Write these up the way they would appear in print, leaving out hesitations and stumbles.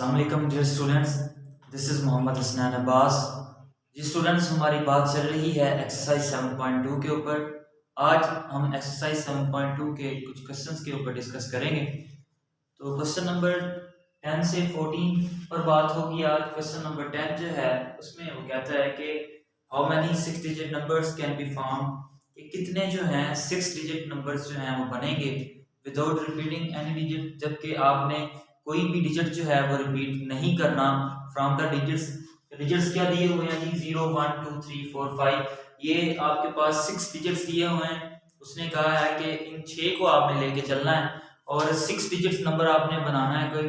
अस्सलामुअलैकुम dear students, this is Mohammad Hasnain Abbas. जी students, हमारी बात चल रही है एक्सरसाइज 7.2 के ऊपर। आज हम एक्सरसाइज 7.2 के कुछ क्वेश्चंस के ऊपर डिस्कस करेंगे। तो क्वेश्चन नंबर 10 से 14 पर बात होगी आज। क्वेश्चन नंबर 10 जो है उसमें वो कहता है कि how many 6 digit numbers can be found, कि कितने जो हैं 6 डिजिट नंबर्स जो हैं वो बनेंगे विदाउट रिपीटिंग एनी डिजिट, जबकि आपने कोई भी डिजिट जो है वो रिपीट नहीं करना फ्रॉम द डिजिट्स। डिजिट्स क्या दिए हुए हैं जी? 0 1 2 3 4 5, ये आपके पास 6 डिजिट्स दिए हुए हैं। उसने कहा है कि इन 6 को आपने लेके चलना है और 6 डिजिट्स नंबर आपने बनाना है कोई,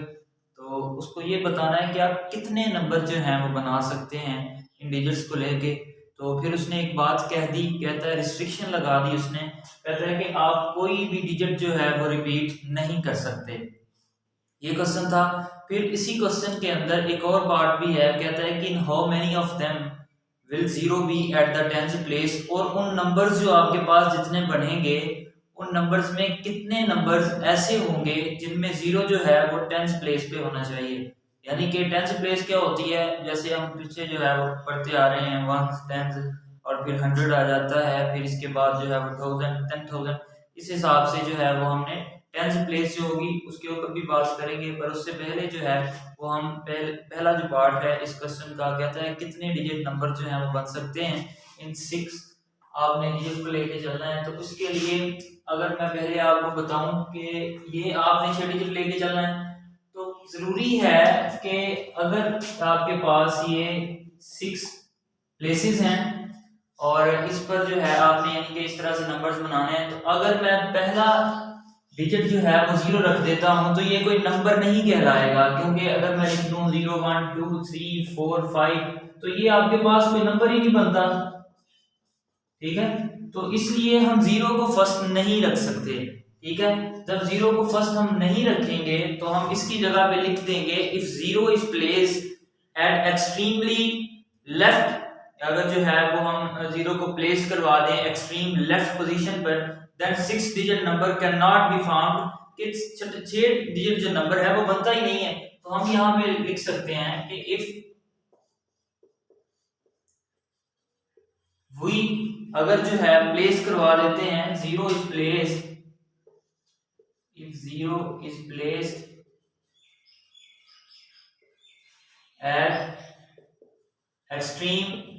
तो उसको ये बताना है कि आप कितने नंबर जो हैं वो बना सकते हैं इन डिजिट्स को लेके। तो फिर उसने एक बात कह दी, कहता है रिस्ट्रिक्शन लगा दी उसने, कहता है कि आप कोई भी डिजिट जो है वो रिपीट नहीं कर सकते। ये क्वेश्चन था। फिर इसी क्वेश्चन के अंदर एक और पार्ट भी है, कहता है कि in how many of them will zero be at the tenth place, और उन नंबर्स जो आपके पास जितने बनेंगे उन नंबर्स में कितने नंबर्स ऐसे होंगे जिनमें जीरो जो है वो टेंथ प्लेस पे होना चाहिए। यानी कि टेंथ प्लेस क्या होती है, जैसे हम पीछे जो है वो पढ़ते आ रहे हैं 1 10 और फिर 100 आ जाता है, फिर इसके बाद जो है वो 1000 10,000, इस हिसाब से जो है वो हमने टेंथ प्लेस जो होगी उसके ऊपर भी बात करेंगे। पर उससे पहले जो है वो हम पहला जो पार्ट है इस क्वेश्चन का, कहता है कितने डिजिट नंबर जो है वो बन सकते हैं इन 6 आपने डिजिट को लेके चलना है। तो उसके लिए अगर मैं पहले आपको बताऊं कि ये आपने 6 डिजिट लेके चलना है, तो जरूरी है कि अगर आपके पास ये 6 प्लेसेस हैं और इस पर जो है आपने यानी कि इस तरह से नंबर्स बनाने हैं, तो अगर मैं पहला डिजिट जो है वो 0 रख देता हूं तो ये कोई नंबर नहीं कहलाएगा, क्योंकि अगर मैं लिख दूं 0 1 2 3 4 5 तो ये आपके पास कोई नंबर ही नहीं बनता। ठीक है, तो इसलिए हम 0 को फर्स्ट नहीं रख सकते। ठीक है, जब 0 को फर्स्ट हम नहीं रखेंगे तो हम इसकी जगह पे लिख देंगे if 0 is placed at extremely left. अगर जो है वो हम 0 को प्लेस करवा दें एक्सट्रीम लेफ्ट पोजीशन पर, then 6 digit number can not be found, कि 6 डिजिट जो नंबर है वो बनता ही नहीं है। तो हम यहाँ पे लिख सकते हैं कि इफ वी, अगर जो है प्लेस करवा देते हैं 0 is placed, if 0 is placed at extreme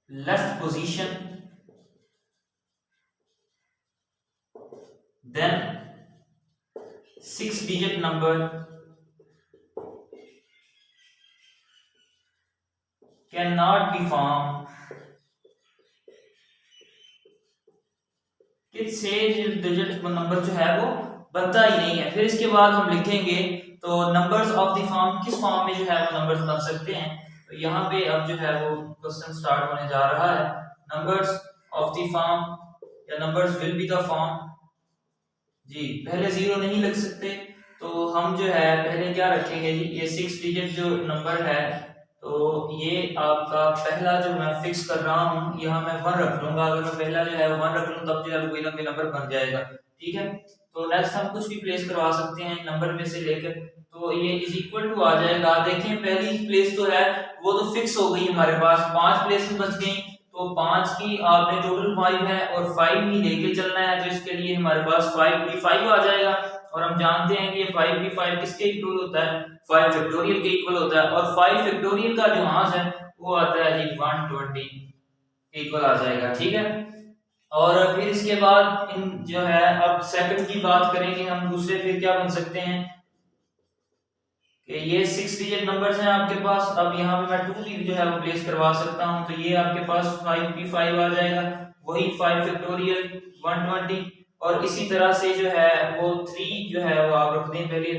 left position, then 6 digit number cannot be found, कि 6 डिजिट नंबर जो है वो बनता ही नहीं है। फिर इसके बाद हम लिखेंगे तो नंबर्स ऑफ द फॉर्म, किस फॉर्म में जो है वो नंबर्स बन सकते हैं। तो यहाँ पे अब जो है वो क्वेश्चन स्टार्ट होने जा रहा है। नंबर्स ऑफ द फॉर्म या numbers will be the form. जी पहले 0 नहीं लिख सकते, तो हम जो है पहले क्या रखेंगे जी, ये 6 डिजिट जो नंबर है, तो ये आपका पहला जो मैं फिक्स कर रहा हूँ यहाँ मैं 1 रख लूंगा। अगर मैं पहला जो है 1 रख लूँ तब जो है कोई ना कोई नंबर बन जाएगा। ठीक है, तो नेक्स्ट हम कुछ भी प्लेस करवा सकते हैं नंबर में से लेकर, तो ये इज इक्वल टू आ जाएगा। देखें पहली प्लेस तो है वो तो फिक्स हो गई हमारे पास, 5 प्लेसेस बच गई, तो 5 की आपने टोटल 5 है और 5 ही लेके चलना है, तो इसके लिए हमारे पास 5 भी 5 आ जाएगा। और हम जानते हैं कि ये 5 भी 5 किसके इक्वल होता है, 5 फैक्टोरियल के इक्वल होता है, और 5 फैक्टोरियल का जो आंसर है वो आता है जी 120 के इक्वल आ जाएगा। ठीक है, और फिर इसके बाद इन जो है अब सेकंड की बात करेंगे हम, दूसरे फिर क्या बन सकते हैं कि ये 6 डिजिट नंबर्स हैं आपके पास। अब यहाँ पे मैं 2 भी जो है वो प्लेस करवा सकता हूँ, तो ये आपके पास 5 भी 5 आ जाएगा, वही 5 फैक्टोरियल 120, और इसी तरह से जो है वो 3 जो है वो आप रख दें पहले,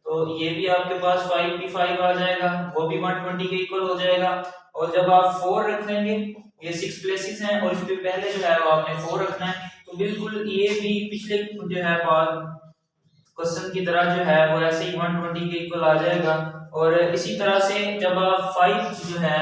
तो ये भी आपके पास 5 भी 5 आ जाएगा, वो भी 120 के इक्वल हो जाएगा। और जब आप 4 रख लेंगे, ये 6 प्लेसेस हैं और इसके पहले जो है वो आपने 4 रखना है, तो बिल्कुल ये भी पिछले जो है क्वेश्चन की तरह जो है वो ऐसे ही 120 के इक्वल आ जाएगा। और इसी तरह से जब आप 5 जो है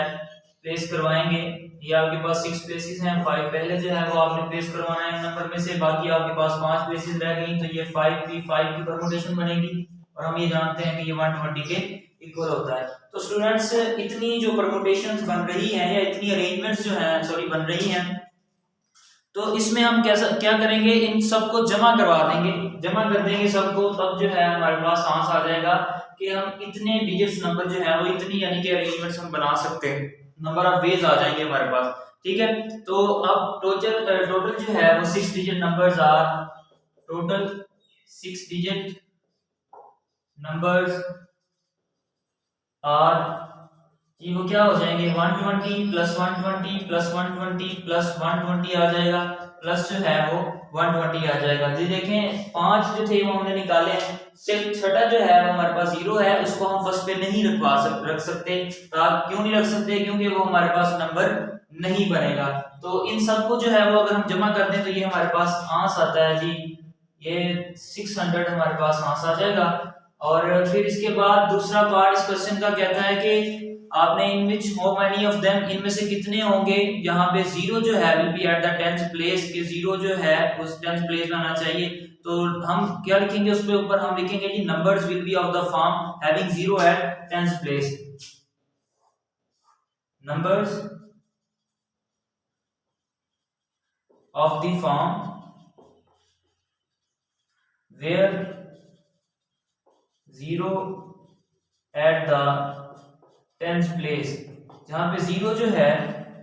प्लेस करवाएंगे ये आपके पास 6 प्लेसेस हैं, 5 पहले जो है वो आपने प्लेस करवाना है नंबर में से, बाकी आपके पास 5 प्लेसेस रह गई, तो ये 5 की परमुटेशन बनेगी और हम ये जानते हैं कि ये 120 के इक्वल होता है। तो स्टूडेंट्स इतनी जो परमुटेशंस बन रही हैं या इतनी अरेंजमेंट्स जो हैं सॉरी बन रही हैं, तो इसमें हम क्या करेंगे, इन सबको जमा करवा देंगे, जमा कर देंगे सबको, तब जो है हमारे पास आंसर आ जाएगा कि हम इतने डिजिट्स नंबर जो है वो इतनी यानी कि अरेंजमेंट्स हम बना सकते हैं, नंबर ऑफ वेज आ जाएंगे हमारे पास। ठीक है, तो अब टोटल जो है वो 6 digit numbers are, total 6 digit numbers are, ये वो क्या हो जाएंगे 120 प्लस 120 प्लस 120 प्लस 120 आ जाएगा, प्लस जो है वो 120 आ जाएगा। जी देखें 5 जो थे वो हमने निकाले हैं, सिर्फ छठा जो है वो हमारे पास 0 है, उसको हम फर्स्ट पे नहीं रख सकते। क्यों नहीं रख सकते? क्योंकि वो हमारे पास नंबर नहीं बनेगा। तो इन सबको जो है वो अगर हम जमा कर दें तो ये हमारे पास आंसर आता है जी, ये 600 हमारे पास आंसर आ जाएगा। और फिर इसके बाद दूसरा पार्ट इस क्वेश्चन का कहता है कि आपने in which how many of them, इनमें से कितने होंगे, यहाँ पे 0 जो है will be at the 10th place, के 0 जो है उस 10th प्लेस में आना चाहिए। तो हम क्या लिखेंगे उस पे ऊपर, हम लिखेंगे कि numbers will be of the form having 0 at 10th place, numbers of the form where 0 at the 10th place, जहां पे 0 जो है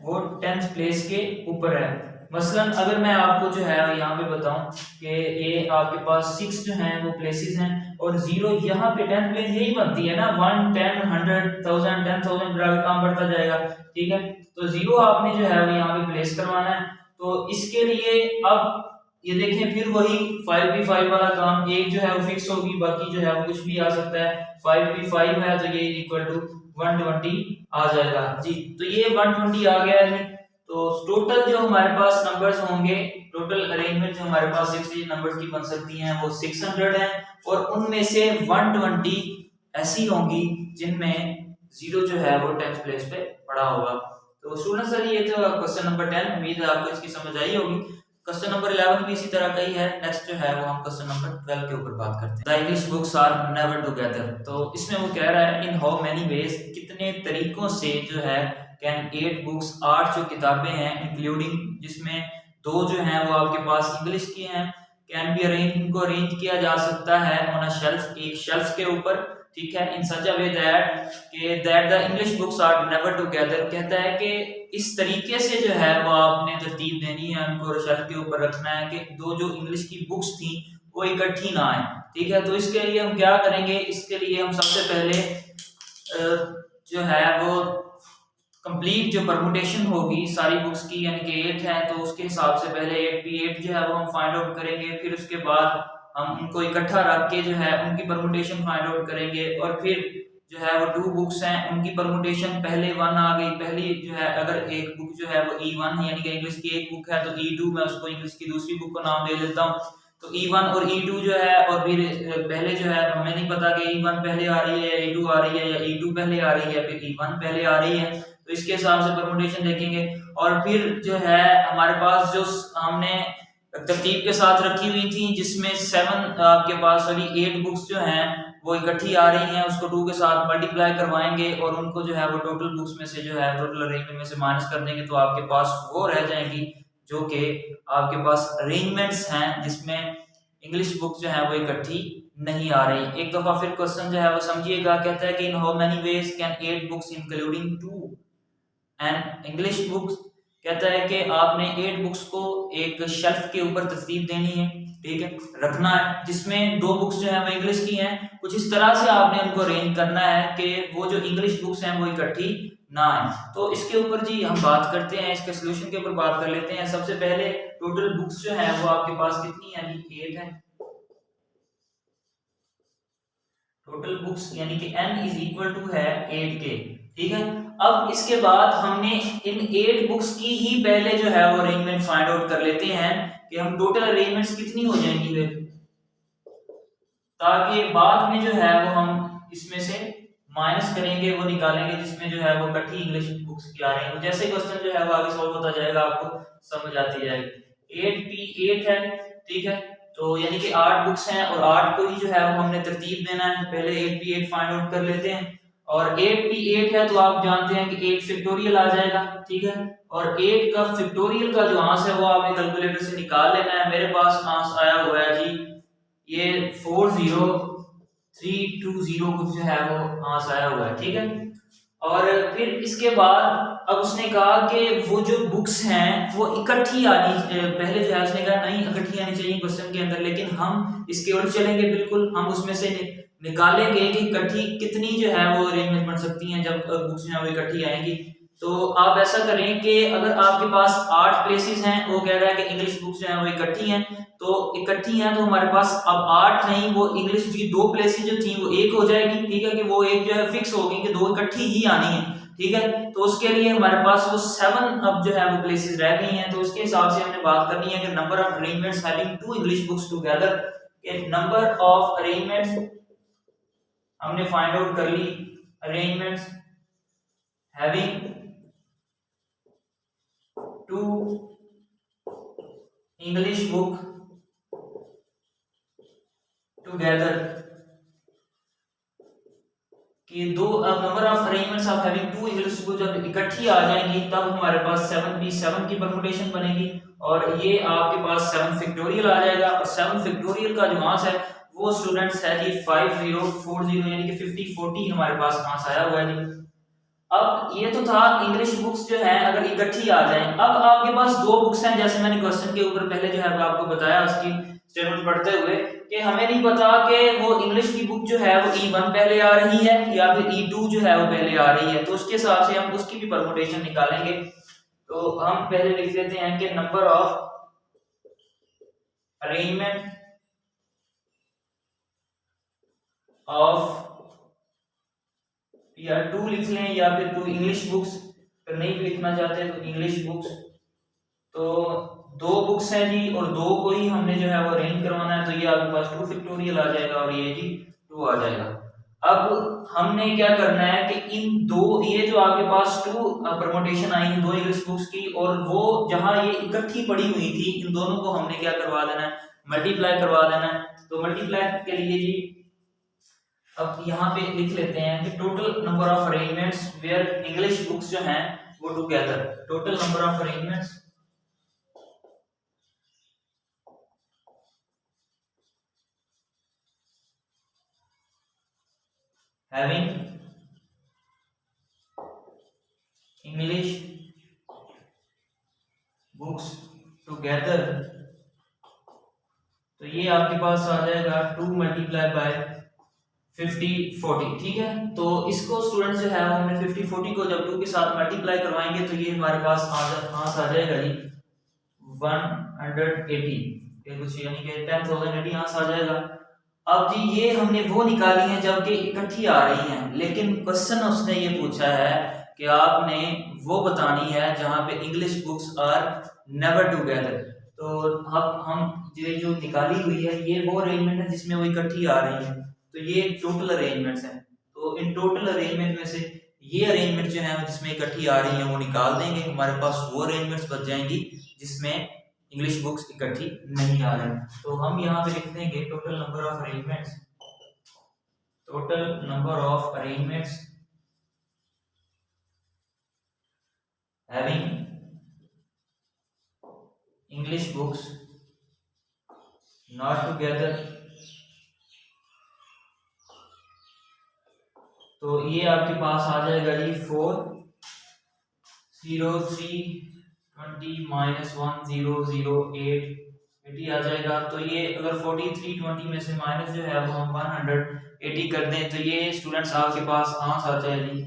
वो 10th प्लेस के ऊपर है। मसलन अगर मैं आपको जो है यहाँ पे बताऊं कि ये आपके पास 6 जो हैं वो प्लेसेस हैं और 0 यहाँ पे 10th प्लेस यही बनती है ना, 1 10 100 1000 10,000 बराबर काम बढ़ता जाएगा। ठीक है, तो 0 आपने जो है वो यहाँ पे प्लेस करवाना है। तो इसके लिए अब ये देखें फिर वही 5p5 वाला काम, एक जो है वो फिक्स होगी, बाकी जो है वो कुछ भी आ सकता है। 5p5 है तो ये इक्वल टू 120 आ जाएगा जी। तो ये 120 आ गया है। तो टोटल जो हमारे पास नंबर्स होंगे, टोटल अरेंजमेंट जो हमारे पास 6 नंबर्स की बन सकती हैं वो 600 है, और उनमें से 120 ऐसी होंगी जिनमें 0 जो है वो 10th प्लेस पे पड़ा होगा। तो स्टूडेंट्स सर ये तो क्वेश्चन नंबर 10, उम्मीद है आपको इसकी समझ आई होगी। क्वेश्चन नंबर 11 भी इसी तरह का ही है। नेक्स्ट जो है वो हम क्वेश्चन नंबर 12 के ऊपर बात करते हैं। The English books are never together. तो इसमें वो कह रहा है इन हाउ मेनी वेज, कितने तरीकों से जो है कैन 8 बुक्स, 8 जो किताबें हैं इंक्लूडिंग जिसमें 2 जो हैं वो आपके पास इंग्लिश की हैं, कैन बी अरेंज, इनको अरेंज किया जा सकता है ऑन अ शेल्फ, एक शेल्फ के ऊपर। ठीक है, in such a way that the English books are never together, कहता है कि इस तरीके से जो है वो आपने तरतीब देनी है, उनको शेल्फ के ऊपर रखना है कि 2 जो इंग्लिश की बुक्स थी वो इकट्ठी ना आए। ठीक है, तो इसके लिए हम क्या करेंगे, इसके लिए हम सबसे पहले जो है वो कंप्लीट जो परमुटेशन होगी सारी बुक्स की, यानी कि 8 है तो उसके हिसाब से पहले 8p8 जो है वो हम फाइंड आउट करेंगे, फिर उसके बाद हम उनको इकट्ठा रख के जो है उनकी परमुटेशन फाइंड आउट करेंगे, और फिर जो है वो 2 बुक्स हैं उनकी परमुटेशन पहले 1 आ गई, पहली जो है अगर एक बुक जो है वो E1 है यानी कि इंग्लिश की एक बुक है तो E2 मैं उसको इंग्लिश की दूसरी बुक का नाम दे देता हूँ। तो E1 और E2 जो है, और फिर पहले जो है हमें नहीं पता कि E1 पहले आ रही है या E2 आ रही है या E2 पहले आ रही है फिर E1 पहले आ रही है, तो इसके हिसाब से परमुटेशन देखेंगे। और फिर जो है हमारे पास जो हमने तरतीब के साथ रखी हुई थी जिसमें 7 आपके पास सॉरी 8 बुक्स जो हैं वो इकट्ठी आ रही हैं, उसको 2 के साथ मल्टीप्लाई करवाएंगे और उनको जो है वो टोटल बुक्स में से जो है टोटल अरेंजमेंट में से माइनस कर देंगे, तो आपके पास वो रह जाएंगी जो कि आपके पास अरेंजमेंट्स हैं जिसमें इंग्लिश बुक्स जो है वो इकट्ठी नहीं आ रही। एक दफा फिर क्वेश्चन जो है वो समझिएगा, कहता है कि in how many ways can 8 books including 2 and English books, कहता है कि आपने 8 बुक्स को एक शेल्फ के ऊपर तरतीब देनी है, ठीक है, रखना है, जिसमें 2 बुक्स जो है वो इंग्लिश की हैं। कुछ इस तरह से आपने उनको अरेंज करना है कि वो जो इंग्लिश बुक्स हैं वो इकट्ठी ना आए। तो इसके ऊपर जी हम बात करते हैं, इसके सोल्यूशन के ऊपर बात कर लेते हैं। सबसे पहले टोटल बुक्स जो है वो आपके पास कितनी है जी, 8 है। टोटल बुक्स यानी कि n इज इक्वल टू है 8k, ठीक है। अब इसके बाद हमने इन 8 बुक्स की ही पहले जो है वो अरेंजमेंट फाइंड आउट कर लेते हैं कि हम टोटल अरेंजमेंट्स कितनी हो जाएंगी फिर, ताकि बाद में जो है वो हम इसमें से माइनस करेंगे वो निकालेंगे जिसमें जो है वो इकट्ठी इंग्लिश बुक्स की आ रही है। तो जैसे क्वेश्चन जो है वो आगे सॉल्व होता जाएगा आपको समझ आती जाएगी। 8P8 है, ठीक है, तो यानी कि 8 बुक्स हैं और 8 को ही जो है वो हमने तरतीब देना है। पहले 8P8 फाइंड आउट कर लेते हैं और 8P8 है तो आप जानते हैं कि 8 फैक्टोरियल आ जाएगा, ठीक है, और 8 का फैक्टोरियल का जो आंसर है वो आपने कैलकुलेटर से निकाल लेना है। मेरे पास आंसर आया हुआ है जी ये 40320 कुछ जो है वो आंसर आया हुआ है, ठीक है। और फिर इसके बाद अब उसने कहा कि वो जो बुक्स हैं वो इकट्ठी आनी, पहले जो है उसने कहा नहीं इकट्ठी आनी चाहिए क्वेश्चन के अंदर, लेकिन हम इसके उल्ट चलेंगे, बिल्कुल हम उसमें से निकालेंगे कि इकट्ठी कितनी जो है वो अरेंजमेंट बन सकती हैं जब बुक्स जो है वो इकट्ठी आएंगी। तो आप ऐसा करें कि अगर आपके पास 8 प्लेसेस हैं, वो कह रहा है कि इंग्लिश बुक्स जो है वो इकट्ठी हैं, तो इकट्ठी हैं तो हमारे पास अब 8 नहीं, वो इंग्लिश की 2 प्लेसेस जो थी वो एक हो जाएगी, ठीक है, कि वो एक जो है फिक्स होगी कि 2 इकट्ठी ही आनी है, ठीक है। तो उसके लिए हमारे पास वो 7 अब जो है वो प्लेसेस रह गई हैं। तो उसके हिसाब से हमने बात करनी है कि number of arrangements having 2 English books together, number of arrangements हमने फाइंड आउट कर ली, arrangements having 2 English book together कि दो number of arrangements of having 2 English book जब इकट्ठी आ जाएंगी तब हमारे पास 7 की परमुटेशन बनेगी और ये आपके पास 7 फैक्टोरियल आ जाएगा और 7 फैक्टोरियल का जो आंसर है वो स्टूडेंट्स है जी 5040 यानी कि 5040 हमारे पास आंसर आया हुआ है जी। अब ये तो था इंग्लिश बुक्स जो है अगर इकट्ठी आ जाएं। अब आपके पास 2 बुक्स हैं, जैसे मैंने क्वेश्चन के ऊपर पहले जो है आपको बताया उसकी स्टेटमेंट पढ़ते हुए कि हमें नहीं पता कि वो इंग्लिश की बुक जो है वो E1 पहले आ रही है या फिर E2 जो है वो पहले आ रही है, तो उसके हिसाब से हम उसकी भी परमुटेशन निकालेंगे। तो हम पहले लिख देते हैं कि नंबर ऑफ अरेंजमेंट ऑफ या 2 लिख लें या फिर 2 इंग्लिश बुक्स, फिर नहीं भी लिखना चाहते तो इंग्लिश बुक्स, तो 2 बुक्स हैं जी और 2 को ही हमने जो है वो अरेंज करवाना है, तो ये आपके पास 2 फैक्टोरियल आ जाएगा और ये जी 2 आ जाएगा। अब हमने क्या करना है कि इन 2 ये जो आपके पास 2 परमुटेशन आई है 2 इंग्लिश बुक्स की और वो जहां ये इकट्ठी पड़ी हुई थी इन दोनों को हमने क्या करवा देना है, मल्टीप्लाई करवा देना है। तो मल्टीप्लाई के लिए जी अब यहाँ पे लिख लेते हैं कि total number of arrangements where English books जो हैं वो together, total number of arrangements having English books together, तो ये आपके पास आ जाएगा 2 मल्टीप्लाई बाय 5040, ठीक है। तो इसको स्टूडेंट जो है हमने 5040 को जब 2 के साथ मल्टीप्लाई करवाएंगे तो ये हमारे पास आंसर आ जाएगा जी 180 ये कुछ यानी कि 10,080 आंसर आ जाएगा। अब जी ये हमने वो निकाली है जबकि इकट्ठी आ रही हैं, लेकिन क्वेश्चन उसने ये पूछा है कि आपने वो बतानी है जहां पे English books are never together. तो अब हम ये जो निकाली हुई है ये वो अरेंजमेंट है जिसमें वो इकट्ठी आ रही है, तो ये टोटल अरेंजमेंट्स हैं। तो इन टोटल अरेंजमेंट में से ये अरेंजमेंट जो है जिसमें इकट्ठी आ रही है वो निकाल देंगे, हमारे पास वो अरेंजमेंट्स बच जाएंगी जिसमें इंग्लिश बुक्स इकट्ठी नहीं आ रही। तो हम यहाँ पे लिख देंगे total number of arrangements, total number of arrangements having English books not together, तो ये आपके पास आ जाएगा जी 40320 माइनस 1008 आ जाएगा। तो ये अगर 4320 में से माइनस जो है वो हम 180 कर दें तो ये स्टूडेंट्स आपके पास आंसर आ जाएगी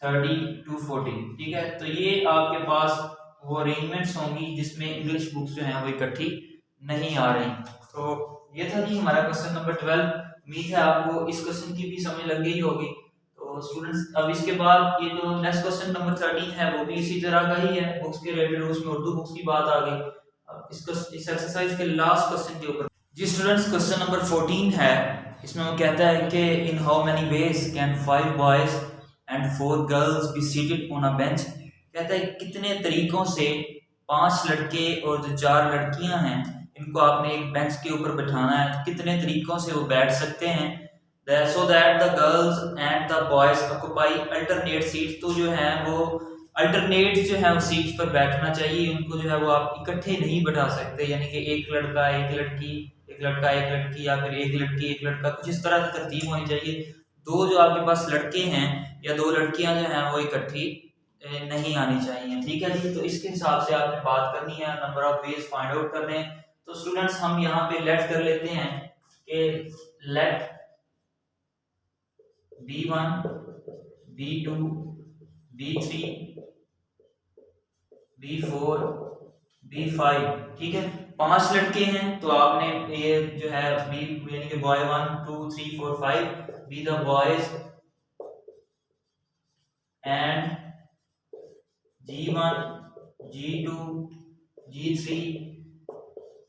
3240, ठीक है। तो ये आपके पास वो अरेंजमेंट्स होंगी जिसमें इंग्लिश बुक्स जो हैं वो इकट्ठी नहीं आ रही। तो ये था जी हमारा क्वेश्चन नंबर 12। उम्मीद है आपको इस क्वेश्चन की भी समझ लग गई होगी। तो स्टूडेंट्स अब इसके बाद ये जो नेक्स्ट क्वेश्चन नंबर 13 है वो भी इसी तरह का ही है, बुक्स के रिलेटेड, उसमें उर्दू बुक्स की बात आ गई। अब इस एक्सरसाइज के लास्ट क्वेश्चन के ऊपर जी स्टूडेंट्स क्वेश्चन नंबर 14 है इसमें वो कहता है कि in how many ways can 5 boys and 4 girls be seated on a bench. कहता है कितने तरीकों से 5 लड़के और जो 4 लड़कियां हैं इनको आपने एक बेंच के ऊपर बैठाना है, तो कितने तरीकों से वो बैठ सकते हैं। So that the girls and the boys occupy alternate seat, तो जो है वो अल्टरनेट जो है वो सीट पर बैठना चाहिए, उनको जो है वो आप इकट्ठे नहीं बैठा सकते, यानी कि एक लड़का एक लड़की, एक लड़का एक लड़की, या फिर एक लड़की एक लड़का, कुछ इस तरह की तरतीब होनी चाहिए। दो जो आपके पास लड़के हैं या दो लड़कियां जो हैं वो इकट्ठी नहीं आनी चाहिए, ठीक है जी। तो इसके हिसाब से आपने बात करनी है, number of ways find out करने हैं। तो स्टूडेंट्स हम यहाँ पे लेट कर लेते हैं कि late B1 B2 B3 B4 B5, ठीक है। 5 लड़के हैं तो आपने ये जो है बी यानी कि boy 1 2 3 4 5 be the boys and G1 G2 G3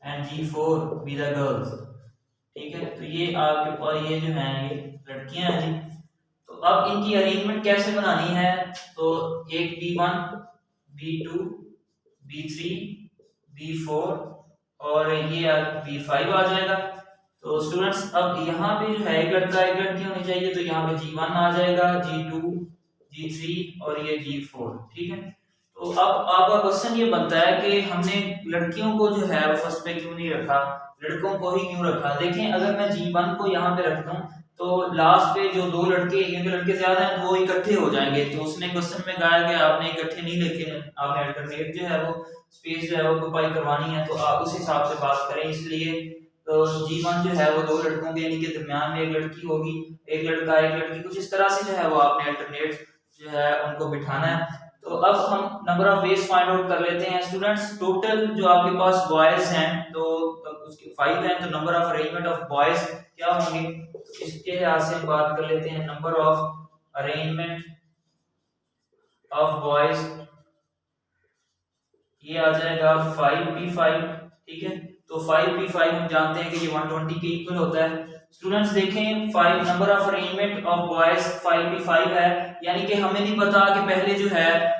and G4 be the girls, ठीक है। तो ये आपके पास ये जो है ये लड़कियां हैं जी। तो अब इनकी अरेंजमेंट कैसे बनानी है, तो एक B1 B2 B3 B4 और ये B5 आ जाएगा। तो स्टूडेंट्स अब यहाँ पे जो है एक लड़का एक लड़की होनी चाहिए, तो यहाँ पे G1 आ जाएगा, G2 G3 और ये G4, ठीक है। तो अब आपका क्वेश्चन ये बनता है कि हमने लड़कियों को जो है वो फर्स्ट पे क्यों नहीं रखा, लड़कों को ही क्यों रखा। देखें अगर मैं G1 को यहाँ पे रखता हूँ तो लास्ट पे जो दो लड़के, क्योंकि लड़के ज्यादा हैं तो वो इकट्ठे हो जाएंगे, तो उसने क्वेश्चन में कहा कि आपने इकट्ठे नहीं लिखे, आपने अल्टरनेट जो है वो स्पेस जो है वो ऑक्यूपाई करवानी है, तो आप उस हिसाब से बात करें। इसलिए तो G1 जो है वो दो लड़कों के यानी कि दरमियान में एक लड़की होगी, एक लड़का एक लड़की, कुछ इस तरह से जो है वो आपने अल्टरनेट जो है उनको बिठाना है। तो अब हम number of ways find out कर लेते हैं स्टूडेंट्स। टोटल जो आपके पास बॉयज हैं तो उसके 5 हैं, तो number of arrangement of boys क्या होंगे, इसके लिहाज से बात कर लेते हैं। Number of arrangement of boys ये आ जाएगा 5b5, ठीक है। तो 5b5 हम जानते हैं कि ये 120 के इक्वल होता है। स्टूडेंट्स देखें 5 number of arrangement of boys 5b5 है, यानी कि हमें नहीं पता कि पहले जो है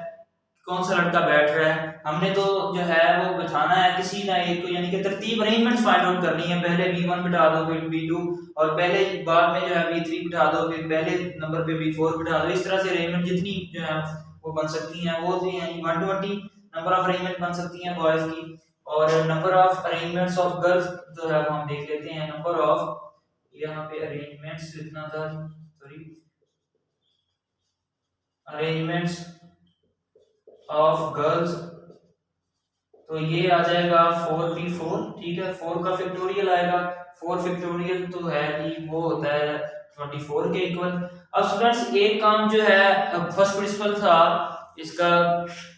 कौन सा लड़का बैठ रहा है, हमने तो जो है वो बिठाना है किसी ना एक को, यानी कि तरतीब अरेंजमेंट फाइंड आउट करनी है। पहले B1 बिठा दो, फिर B2 और पहले बाद में जो है B3 बिठा दो, फिर पहले नंबर पे B4 बिठा दो। इस तरह से अरेंजमेंट जितनी जो है वो बन सकती हैं वो जो है 120 नंबर ऑफ अरेंजमेंट बन सकती हैं बॉयज की। और number of arrangements of girls जो है हम देख लेते हैं। नंबर ऑफ यहाँ पे अरेंजमेंट्स लिखना था, सॉरी, अरेंजमेंट्स ऑफ गर्ल्स, तो ये आ जाएगा 4b4, ठीक है। 4 का फैक्टोरियल आएगा, 4 फैक्टोरियल तो है कि वो होता है 24 के इक्वल। अब स्टूडेंट्स एक काम जो है फर्स्ट प्रिंसिपल था इसका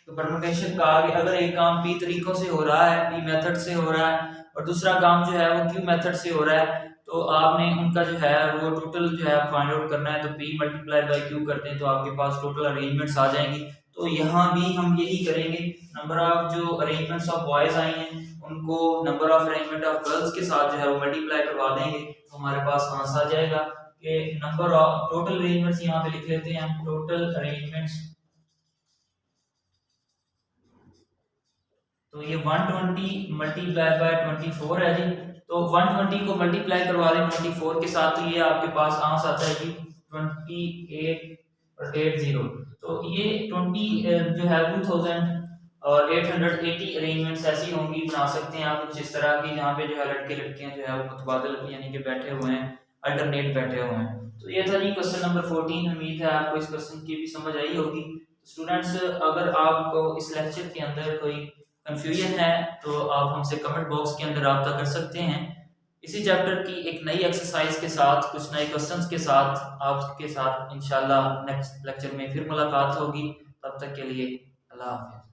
परमुटेशन का, कि अगर एक काम p तरीकों से हो रहा है, p मेथड से हो रहा है, और दूसरा काम जो है वो q मेथड से हो रहा है, तो आपने उनका जो है वो टोटल जो है फाइंड आउट करना है। तो p मल्टीप्लाई बाय q करते हैं तो आपके पास टोटल अरेंजमेंट्स आ जाएंगी। तो यहाँ भी हम यही करेंगे, नंबर ऑफ जो अरेंजमेंट्स ऑफ बॉयज आई हैं उनको number of arrangement of girls के साथ जो है वो मल्टीप्लाई करवा देंगे, तो हमारे पास आंसर आ जाएगा कि नंबर ऑफ टोटल अरेंजमेंट्स यहाँ पे लिख लेते हैं हम, टोटल अरेंजमेंट्स, तो ये 120 मल्टीप्लाई बाय 24 है जी। तो 120 को मल्टीप्लाई करवा दें 24 के साथ, तो ये आपके पास आंसर आता है जी 2880। तो ये 20 जो है 2880 अरेंजमेंट्स ऐसी होंगी, बना सकते हैं आप कुछ इस तरह की, जहाँ पे जो है लड़के लड़कियां जो है वो मुतबादल यानी कि बैठे हुए हैं, अल्टरनेट बैठे हुए हैं। तो ये था जी क्वेश्चन नंबर 14। उम्मीद है आपको इस क्वेश्चन की भी समझ आई होगी। स्टूडेंट्स अगर आपको इस लेक्चर के अंदर कोई कंफ्यूजन है तो आप हमसे कमेंट बॉक्स के अंदर रब्ता कर सकते हैं। इसी चैप्टर की एक नई एक्सरसाइज के साथ, कुछ नए क्वेश्चंस के साथ आपके साथ इंशाल्लाह नेक्स्ट लेक्चर में फिर मुलाकात होगी। तब तक के लिए अल्लाह हाफिज़।